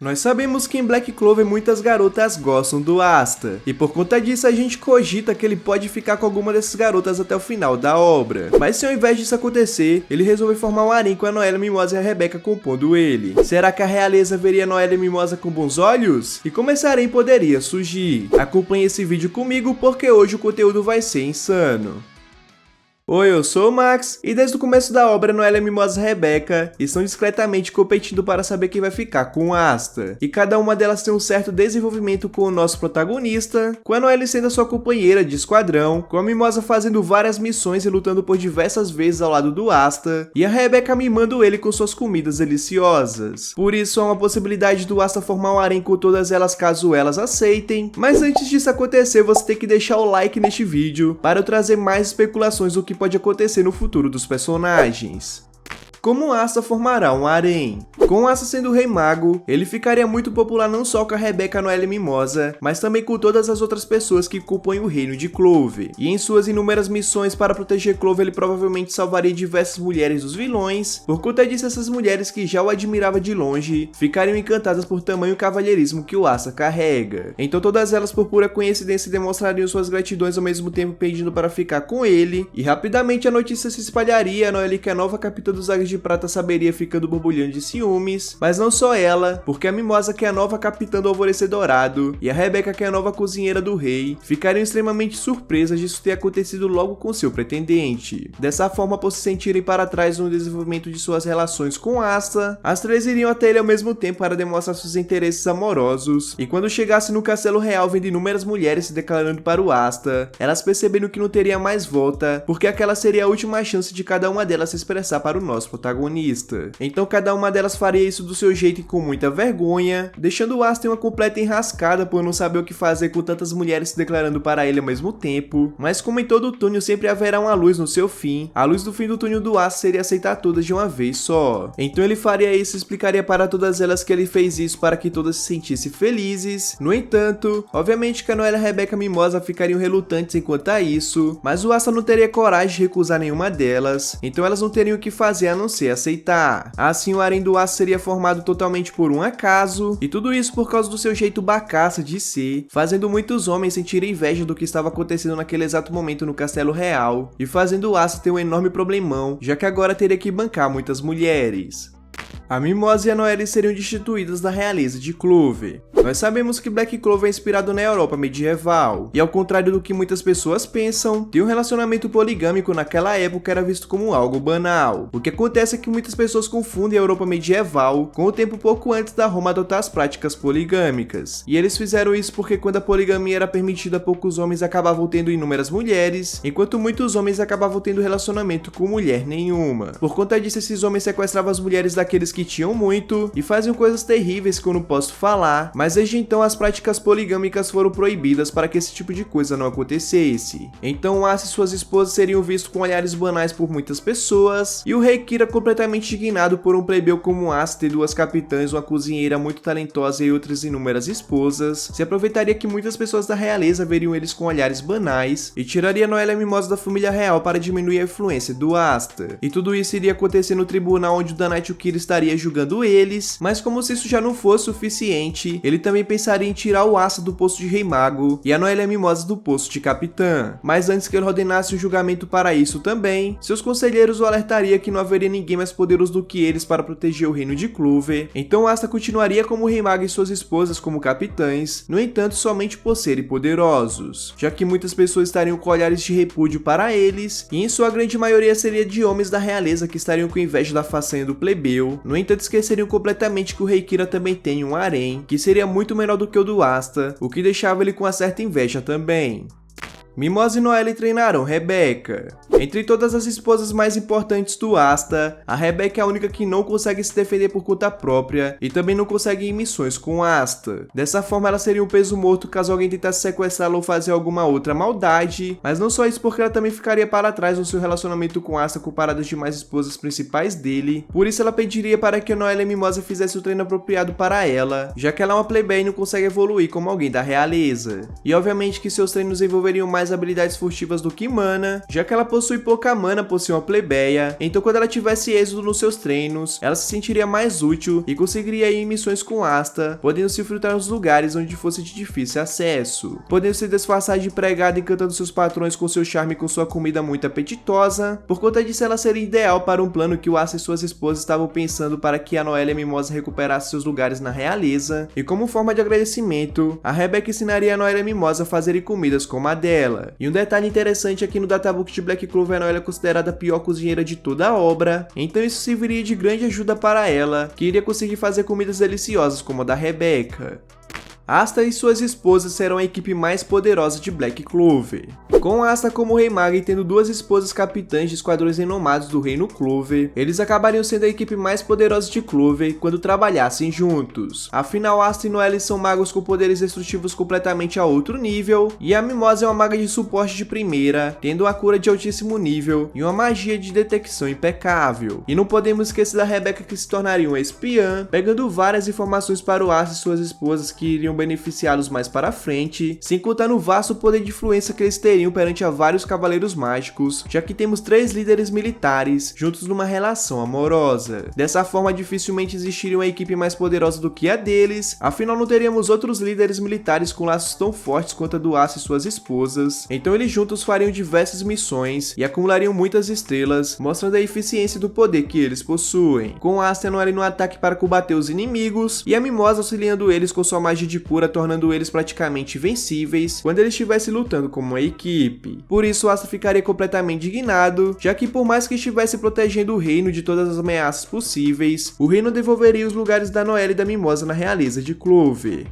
Nós sabemos que em Black Clover muitas garotas gostam do Asta, e por conta disso a gente cogita que ele pode ficar com alguma dessas garotas até o final da obra. Mas se ao invés disso acontecer, ele resolve formar um harém com a Noelle Mimosa e a Rebecca compondo ele. Será que a realeza veria Noelle Mimosa com bons olhos? E como esse harém poderia surgir? Acompanhe esse vídeo comigo porque hoje o conteúdo vai ser insano. Oi, eu sou o Max, e desde o começo da obra, Noelle Mimosa e Rebecca estão discretamente competindo para saber quem vai ficar com Asta. E cada uma delas tem um certo desenvolvimento com o nosso protagonista, com a Noelle sendo a sua companheira de esquadrão, com a Mimosa fazendo várias missões e lutando por diversas vezes ao lado do Asta, e a Rebecca mimando ele com suas comidas deliciosas. Por isso, há uma possibilidade do Asta formar um harém com todas elas caso elas aceitem, mas antes disso acontecer, você tem que deixar o like neste vídeo para eu trazer mais especulações do que pode acontecer no futuro dos personagens. Como Asta formará um harém? Com Asta sendo o Rei Mago, ele ficaria muito popular não só com a Rebecca Noelle Mimosa, mas também com todas as outras pessoas que compõem o reino de Clover. E em suas inúmeras missões para proteger Clover, ele provavelmente salvaria diversas mulheres dos vilões. Por conta disso, essas mulheres que já o admiravam de longe, ficariam encantadas por tamanho cavalheirismo que o Asta carrega. Então todas elas, por pura coincidência, demonstrariam suas gratidões ao mesmo tempo pedindo para ficar com ele. E rapidamente a notícia se espalharia, a Noelle, que é a nova capitã dos Águias de Prata, saberia ficando borbulhando de ciúmes, mas não só ela, porque a Mimosa, que é a nova capitã do Alvorecer Dourado, e a Rebecca, que é a nova cozinheira do rei, ficariam extremamente surpresas disso ter acontecido logo com seu pretendente. Dessa forma, por se sentirem para trás no desenvolvimento de suas relações com Asta, as três iriam até ele ao mesmo tempo para demonstrar seus interesses amorosos, e quando chegasse no Castelo Real vendo inúmeras mulheres se declarando para o Asta, elas percebendo que não teria mais volta, porque aquela seria a última chance de cada uma delas se expressar para o nosso protagonista. Então cada uma delas faria isso do seu jeito e com muita vergonha, deixando o Asta em uma completa enrascada por não saber o que fazer com tantas mulheres se declarando para ele ao mesmo tempo. Mas como em todo túnel sempre haverá uma luz no seu fim, a luz do fim do túnel do Asta seria aceitar todas de uma vez só. Então ele faria isso e explicaria para todas elas que ele fez isso para que todas se sentissem felizes. No entanto, obviamente que a Noelle e a Rebecca Mimosa ficariam relutantes enquanto a isso, mas o Asta não teria coragem de recusar nenhuma delas, então elas não teriam o que fazer a não ser aceitar. Assim, o harém do Asta seria formado totalmente por um acaso, e tudo isso por causa do seu jeito bacaça de ser, fazendo muitos homens sentirem inveja do que estava acontecendo naquele exato momento no Castelo Real, e fazendo o Asta ter um enorme problemão, já que agora teria que bancar muitas mulheres. A Mimosa e a Noelle seriam destituídas da realeza de Clover. Nós sabemos que Black Clover é inspirado na Europa medieval, e ao contrário do que muitas pessoas pensam, ter um relacionamento poligâmico naquela época era visto como algo banal. O que acontece é que muitas pessoas confundem a Europa medieval com o tempo pouco antes da Roma adotar as práticas poligâmicas. E eles fizeram isso porque quando a poligamia era permitida, poucos homens acabavam tendo inúmeras mulheres, enquanto muitos homens acabavam tendo relacionamento com mulher nenhuma. Por conta disso, esses homens sequestravam as mulheres daqueles que tinham muito e faziam coisas terríveis que eu não posso falar, mas desde então as práticas poligâmicas foram proibidas para que esse tipo de coisa não acontecesse. Então Asta e suas esposas seriam vistos com olhares banais por muitas pessoas, e o rei Kira, completamente indignado por um plebeu como Asta ter duas capitãs, uma cozinheira muito talentosa e outras inúmeras esposas, se aproveitaria que muitas pessoas da realeza veriam eles com olhares banais e tiraria Noelle Mimosa da família real para diminuir a influência do Asta. E tudo isso iria acontecer no tribunal onde o Danite e o Kira estaria julgando eles, mas como se isso já não fosse suficiente, ele também pensaria em tirar o Asta do posto de Rei Mago e a Noelle Mimosa do posto de Capitã. Mas antes que ele ordenasse um julgamento para isso também, seus conselheiros o alertaria que não haveria ninguém mais poderoso do que eles para proteger o reino de Clover, então Asta continuaria como Rei Mago e suas esposas como capitães, no entanto somente por serem poderosos, já que muitas pessoas estariam com olhares de repúdio para eles, e em sua grande maioria seria de homens da realeza que estariam com inveja da façanha do plebeu. No entanto, esqueceriam completamente que o rei Kira também tem um harém, que seria muito menor do que o do Asta, o que deixava ele com uma certa inveja também. Mimosa e Noelle treinaram Rebecca. Entre todas as esposas mais importantes do Asta, a Rebecca é a única que não consegue se defender por conta própria e também não consegue ir em missões com Asta. Dessa forma, ela seria um peso morto caso alguém tentasse sequestrá-la ou fazer alguma outra maldade, mas não só isso, porque ela também ficaria para trás no seu relacionamento com Asta comparado às demais esposas principais dele. Por isso ela pediria para que a Noelle Mimosa fizesse o treino apropriado para ela, já que ela é uma plebeia e não consegue evoluir como alguém da realeza. E obviamente que seus treinos envolveriam mais mais habilidades furtivas do que mana, já que ela possui pouca mana por ser uma plebeia, então quando ela tivesse êxito nos seus treinos, ela se sentiria mais útil e conseguiria ir em missões com Asta, podendo se filtrar nos lugares onde fosse de difícil acesso, podendo se disfarçar de empregada encantando seus patrões com seu charme e com sua comida muito apetitosa. Por conta disso, ela seria ideal para um plano que o Asta e suas esposas estavam pensando para que a Noelle Mimosa recuperasse seus lugares na realeza, e como forma de agradecimento, a Rebecca ensinaria a Noelle Mimosa a fazerem comidas como a dela. E um detalhe interessante é que no databook de Black Clover, a Noelle é considerada a pior cozinheira de toda a obra, então isso serviria de grande ajuda para ela, que iria conseguir fazer comidas deliciosas como a da Rebecca. Asta e suas esposas serão a equipe mais poderosa de Black Clover. Com Asta como Rei Mago e tendo duas esposas capitãs de esquadrões renomados do Reino Clover, eles acabariam sendo a equipe mais poderosa de Clover quando trabalhassem juntos. Afinal, Asta e Noelle são magos com poderes destrutivos completamente a outro nível, e a Mimosa é uma maga de suporte de primeira, tendo uma cura de altíssimo nível e uma magia de detecção impecável. E não podemos esquecer da Rebecca, que se tornaria uma espiã, pegando várias informações para o Asta e suas esposas que iriam beneficiá-los mais para frente, sem contar no vasto poder de influência que eles teriam perante a vários cavaleiros mágicos, já que temos 3 líderes militares juntos numa relação amorosa. Dessa forma, dificilmente existiria uma equipe mais poderosa do que a deles, afinal não teríamos outros líderes militares com laços tão fortes quanto a do Asta e suas esposas, então eles juntos fariam diversas missões e acumulariam muitas estrelas, mostrando a eficiência do poder que eles possuem, com Asta e Noelle no ataque para combater os inimigos, e a Mimosa auxiliando eles com sua magia de cura, tornando eles praticamente invencíveis quando eles estivessem lutando como uma equipe. Por isso, Asta ficaria completamente indignado, já que por mais que estivesse protegendo o reino de todas as ameaças possíveis, o reino devolveria os lugares da Noelle e da Mimosa na realeza de Clover.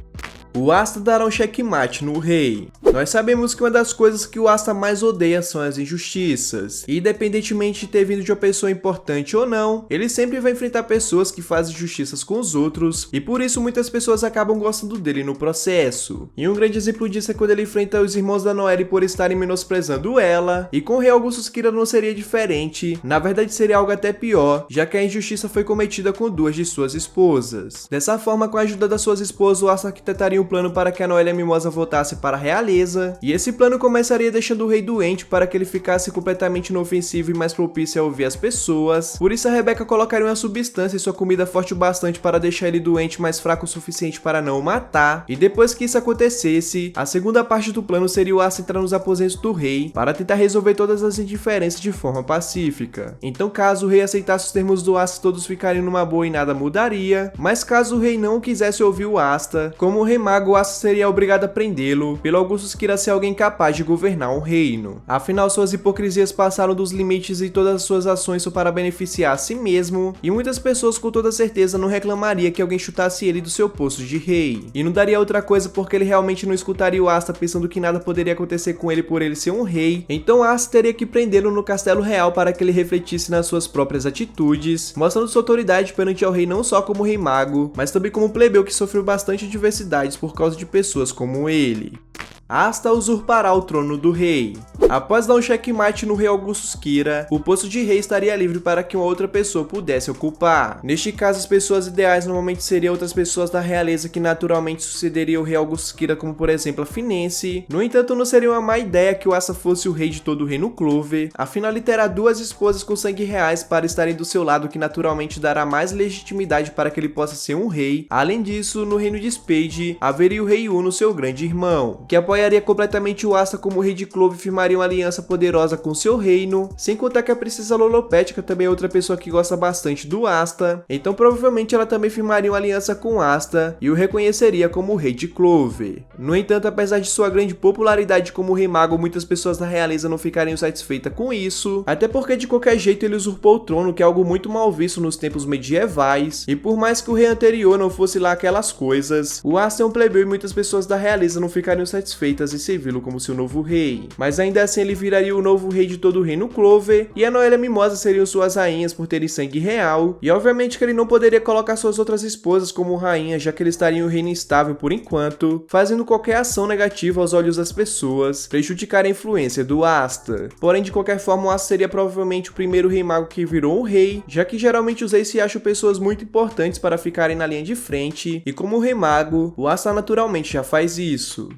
O Asta dará um checkmate no rei. Nós sabemos que uma das coisas que o Asta mais odeia são as injustiças, e independentemente de ter vindo de uma pessoa importante ou não, ele sempre vai enfrentar pessoas que fazem injustiças com os outros, e por isso muitas pessoas acabam gostando dele no processo. E um grande exemplo disso é quando ele enfrenta os irmãos da Noelle por estarem menosprezando ela, e com o rei Augustus Kira não seria diferente, na verdade seria algo até pior, já que a injustiça foi cometida com 2 de suas esposas. Dessa forma, com a ajuda das suas esposas, o Asta arquitetaria um plano para que a Noelle Mimosa voltasse para a realeza, e esse plano começaria deixando o rei doente para que ele ficasse completamente inofensivo e mais propício a ouvir as pessoas. Por isso a Rebecca colocaria uma substância em sua comida forte o bastante para deixar ele doente, mas fraco o suficiente para não o matar, e depois que isso acontecesse, a segunda parte do plano seria o Asta entrar nos aposentos do rei para tentar resolver todas as indiferenças de forma pacífica. Então, caso o rei aceitasse os termos do Asta, todos ficariam numa boa e nada mudaria, mas caso o rei não quisesse ouvir o Asta, como o rei mago, o Asta seria obrigado a prendê-lo, pelo Augustus Kira ser alguém capaz de governar um reino. Afinal, suas hipocrisias passaram dos limites e todas as suas ações são para beneficiar a si mesmo, e muitas pessoas com toda certeza não reclamaria que alguém chutasse ele do seu posto de rei. E não daria outra coisa porque ele realmente não escutaria o Asta pensando que nada poderia acontecer com ele por ele ser um rei, então Asta teria que prendê-lo no castelo real para que ele refletisse nas suas próprias atitudes, mostrando sua autoridade perante ao rei não só como rei mago, mas também como plebeu que sofreu bastante adversidades por causa de pessoas como ele. Asta usurpará o trono do rei. Após dar um checkmate no rei Augustus Kira, o posto de rei estaria livre para que uma outra pessoa pudesse ocupar. Neste caso, as pessoas ideais normalmente seriam outras pessoas da realeza que naturalmente sucederiam o rei Augustus Kira, como por exemplo a Finesse. No entanto, não seria uma má ideia que o Asta fosse o rei de todo o reino Clover, afinal ele terá 2 esposas com sangue reais para estarem do seu lado, que naturalmente dará mais legitimidade para que ele possa ser um rei. Além disso, no reino de Spade, haveria o rei Uno, seu grande irmão, que apoiaria completamente o Asta como rei de Clover e firmaria uma aliança poderosa com seu reino, sem contar que a princesa Lolopética também é outra pessoa que gosta bastante do Asta, então provavelmente ela também firmaria uma aliança com Asta e o reconheceria como o rei de Clover. No entanto, apesar de sua grande popularidade como rei mago, muitas pessoas da realeza não ficariam satisfeitas com isso, até porque de qualquer jeito ele usurpou o trono, que é algo muito mal visto nos tempos medievais, e por mais que o rei anterior não fosse lá aquelas coisas, o Asta é um plebeu e muitas pessoas da realeza não ficariam satisfeitas em servi-lo como seu novo rei. Mas ainda assim ele viraria o novo rei de todo o reino Clover, e a Noelle Mimosa seriam suas rainhas por terem sangue real, e obviamente que ele não poderia colocar suas outras esposas como rainha, já que ele estaria em um reino instável por enquanto, fazendo qualquer ação negativa aos olhos das pessoas, prejudicar a influência do Asta. Porém, de qualquer forma, o Asta seria provavelmente o primeiro rei mago que virou um rei, já que geralmente os reis se acham pessoas muito importantes para ficarem na linha de frente, e como rei mago, o Asta naturalmente já faz isso.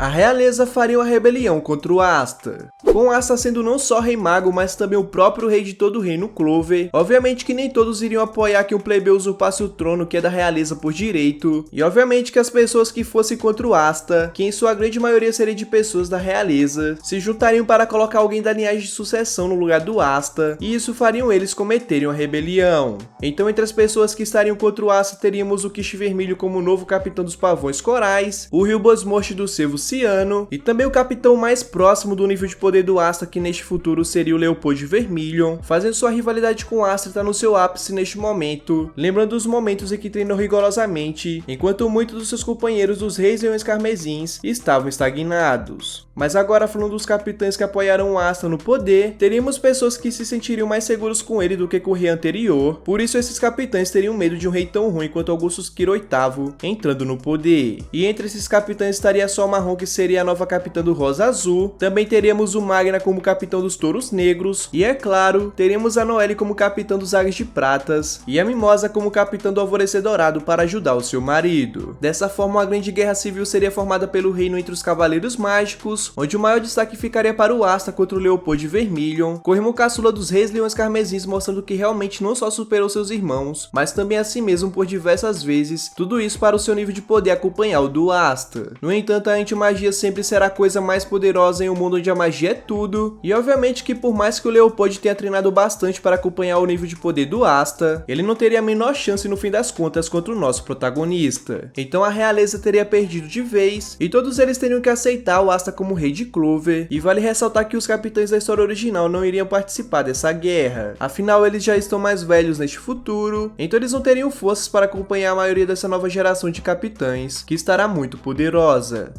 A realeza faria uma rebelião contra o Asta, com Asta sendo não só rei mago, mas também o próprio rei de todo o reino Clover. Obviamente que nem todos iriam apoiar que um plebeu usurpasse o trono que é da realeza por direito, e obviamente que as pessoas que fossem contra o Asta, que em sua grande maioria seria de pessoas da realeza, se juntariam para colocar alguém da linhagem de sucessão no lugar do Asta, e isso fariam eles cometerem uma rebelião. Então entre as pessoas que estariam contra o Asta teríamos o Quiche Vermelho como novo capitão dos Pavões Corais, o Rilbosmorte do Cervo Ciano, e também o capitão mais próximo do nível de poder do Asta, que neste futuro seria o Leopold Vermilion, fazendo sua rivalidade com o Asta estar no seu ápice neste momento, lembrando os momentos em que treinou rigorosamente, enquanto muitos dos seus companheiros dos Reis Leões Carmesins estavam estagnados. Mas agora falando dos capitães que apoiaram o Asta no poder, teríamos pessoas que se sentiriam mais seguros com ele do que com o rei anterior, por isso esses capitães teriam medo de um rei tão ruim quanto Augustus Kira VIII entrando no poder. E entre esses capitães estaria só Marrom, que seria a nova capitã do Rosa Azul, também teríamos o Magna como capitão dos Touros Negros, e é claro, teríamos a Noelle como capitã dos Águias de Pratas, e a Mimosa como capitã do Alvorecer Dourado para ajudar o seu marido. Dessa forma, uma grande guerra civil seria formada pelo reino entre os Cavaleiros Mágicos, onde o maior destaque ficaria para o Asta contra o Leopold Vermilion, com o irmão caçula dos Reis Leões Carmesins, mostrando que realmente não só superou seus irmãos, mas também a si mesmo por diversas vezes, tudo isso para o seu nível de poder acompanhar o do Asta. No entanto, a anti-magia sempre será a coisa mais poderosa em um mundo onde a magia é tudo, e obviamente que por mais que o Leopold tenha treinado bastante para acompanhar o nível de poder do Asta, ele não teria a menor chance no fim das contas contra o nosso protagonista. Então a realeza teria perdido de vez, e todos eles teriam que aceitar o Asta como rei de Clover, e vale ressaltar que os capitães da história original não iriam participar dessa guerra, afinal eles já estão mais velhos neste futuro, então eles não teriam forças para acompanhar a maioria dessa nova geração de capitães, que estará muito poderosa.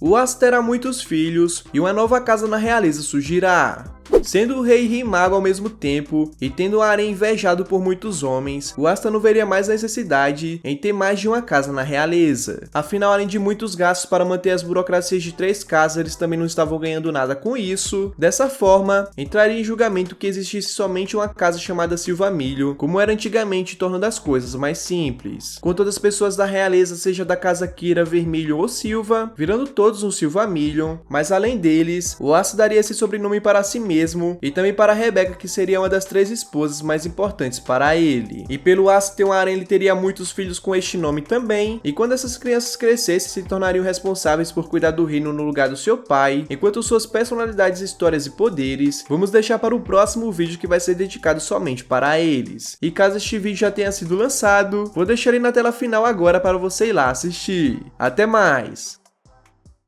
O Asta terá muitos filhos, e uma nova casa na realeza surgirá. Sendo o rei e rei mago ao mesmo tempo, e tendo um harém invejado por muitos homens, o Asta não veria mais necessidade em ter mais de uma casa na realeza. Afinal, além de muitos gastos para manter as burocracias de 3 casas, eles também não estavam ganhando nada com isso. Dessa forma, entraria em julgamento que existisse somente uma casa chamada Silvamilho, como era antigamente, tornando as coisas mais simples, com todas as pessoas da realeza, seja da casa Kira, Vermelho ou Silva, virando todos um Silvamillion. Mas além deles, o Asta daria esse sobrenome para si mesmo, e também para Rebecca, que seria uma das 3 esposas mais importantes para ele. E pelo Asta ter um harém, ele teria muitos filhos com este nome também, e quando essas crianças crescessem, se tornariam responsáveis por cuidar do reino no lugar do seu pai, enquanto suas personalidades, histórias e poderes, vamos deixar para o próximo vídeo, que vai ser dedicado somente para eles. E caso este vídeo já tenha sido lançado, vou deixar ele na tela final agora para você ir lá assistir. Até mais!